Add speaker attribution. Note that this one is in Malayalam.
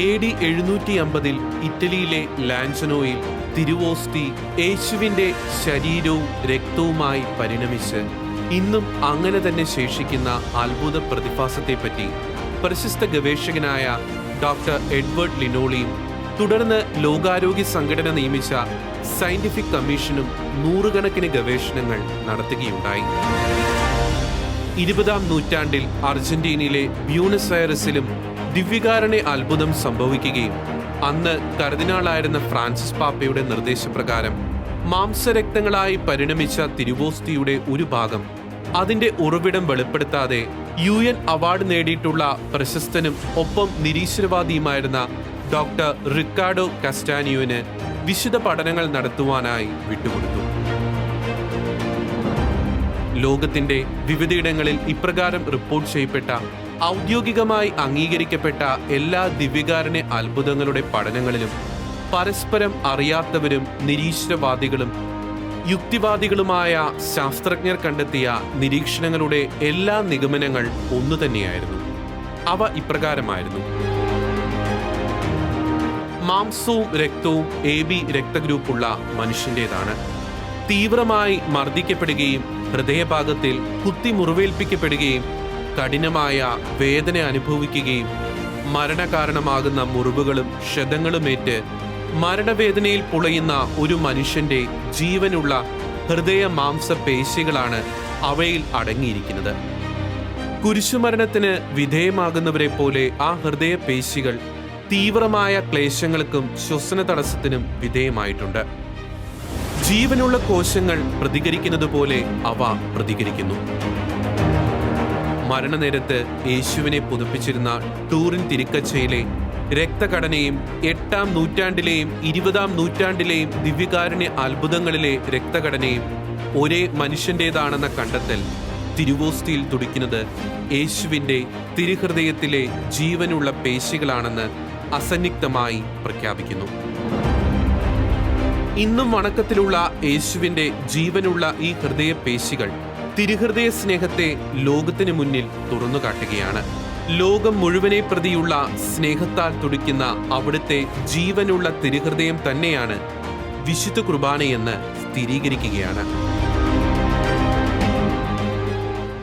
Speaker 1: AD 750 ഇറ്റലിയിലെ ലാൻസനോയിൽ തിരുവോസ്തി യേശുവിൻ്റെ ശരീരവും രക്തവുമായി പരിണമിച്ച് ഇന്നും അങ്ങനെ തന്നെ ശേഷിക്കുന്ന അത്ഭുത പ്രതിഭാസത്തെപ്പറ്റി പ്രശസ്ത ഗവേഷകനായ ഡോക്ടർ എഡ്വേർഡ് ലിനോളിയും തുടർന്ന് ലോകാരോഗ്യ സംഘടന നിയമിച്ച സയന്റിഫിക് കമ്മീഷനും നൂറുകണക്കിന് ഗവേഷണങ്ങൾ നടത്തുകയുണ്ടായി. 20-ാം നൂറ്റാണ്ടിൽ അർജന്റീനയിലെ ബ്യൂണസ് ഐറസിലും ദിവ്യകാരുണ്യ അത്ഭുതം സംഭവിക്കുകയും അന്ന് കർദിനാളായിരുന്ന ഫ്രാൻസിസ് പാപ്പയുടെ നിർദ്ദേശപ്രകാരം മാംസരക്തങ്ങളായി പരിണമിച്ച തിരുവോസ്തിയുടെ ഒരു ഭാഗം അതിന്റെ ഉറവിടം വെളിപ്പെടുത്താതെ UN അവാർഡ് നേടിയിട്ടുള്ള പ്രശസ്തനും ഒപ്പം നിരീശ്വരവാദിയുമായിരുന്ന ഡോക്ടർ റിക്കാർഡോ കസ്റ്റാനിയോന് വിശുദ്ധ പഠനങ്ങൾ നടത്തുവാനായി വിട്ടുകൊടുത്തു. ലോകത്തിന്റെ വിവിധയിടങ്ങളിൽ ഇപ്രകാരം റിപ്പോർട്ട് ചെയ്യപ്പെട്ട ഔദ്യോഗികമായി അംഗീകരിക്കപ്പെട്ട എല്ലാ ദിവ്യകാരുണ്യ അത്ഭുതങ്ങളുടെ പഠനങ്ങളിലും പരസ്പരം അറിയാത്തവരും നിരീശ്വരവാദികളും യുക്തിവാദികളുമായ ശാസ്ത്രജ്ഞർ കണ്ടെത്തിയ നിരീക്ഷണങ്ങളുടെ എല്ലാ നിഗമനങ്ങൾ ഒന്നു തന്നെയായിരുന്നു. അവ ഇപ്രകാരമായിരുന്നു: മാംസവും രക്തവും AB രക്തഗ്രൂപ്പുള്ള മനുഷ്യൻ്റെതാണ്. തീവ്രമായി മർദ്ദിക്കപ്പെടുകയും ഹൃദയഭാഗത്തിൽ കുത്തി മുറിവേൽപ്പിക്കപ്പെടുകയും കഠിനമായ വേദന അനുഭവിക്കുകയും മരണകാരണമാകുന്ന മുറിവുകളും ക്ഷതങ്ങളുമേറ്റ് മരണവേദനയിൽ പുളയുന്ന ഒരു മനുഷ്യന്റെ ജീവനുള്ള ഹൃദയ മാംസപേശികളാണ് അവയിൽ അടങ്ങിയിരിക്കുന്നത്. കുരിശുമരണത്തിന് വിധേയമാകുന്നവരെ പോലെ ആ ഹൃദയപേശികൾ തീവ്രമായ ക്ലേശങ്ങൾക്കും ശ്വസന തടസ്സത്തിനും വിധേയമായിട്ടുണ്ട്. ജീവനുള്ള കോശങ്ങൾ പ്രതികരിക്കുന്നത് പോലെ അവ പ്രതികരിക്കുന്നു. മരണനേരത്ത് യേശുവിനെ പുതുപ്പിച്ചിരുന്ന ടൂറിൻ തിരുക്കച്ചയിലെ രക്തഘടനയും 8-ാം നൂറ്റാണ്ടിലെയും 20-ാം നൂറ്റാണ്ടിലെയും ദിവ്യകാരുണ്യ അത്ഭുതങ്ങളിലെ രക്തഘടനയും ഒരേ മനുഷ്യൻ്റേതാണെന്ന കണ്ടെത്തൽ തിരുവോസ്തിയിൽ തുടിക്കുന്നത് യേശുവിൻ്റെ തിരുഹൃദയത്തിലെ ജീവനുള്ള പേശികളാണെന്ന് അസന്നിഗ്ധമായി പ്രഖ്യാപിക്കുന്നു. ഇന്നും വണക്കത്തിലുള്ള യേശുവിൻ്റെ ജീവനുള്ള ഈ ഹൃദയപേശികൾ തിരുഹൃദയ സ്നേഹത്തെ ലോകത്തിന് മുന്നിൽ തുറന്നു കാട്ടുകയാണ്. ലോകം മുഴുവനെ പ്രതിയുള്ള സ്നേഹത്താൽ തുടിക്കുന്ന അവിടുത്തെ ജീവനുള്ള തിരുഹൃദയം തന്നെയാണ് വിശുദ്ധ കുർബാനയെന്ന് സ്ഥിരീകരിക്കുകയാണ്.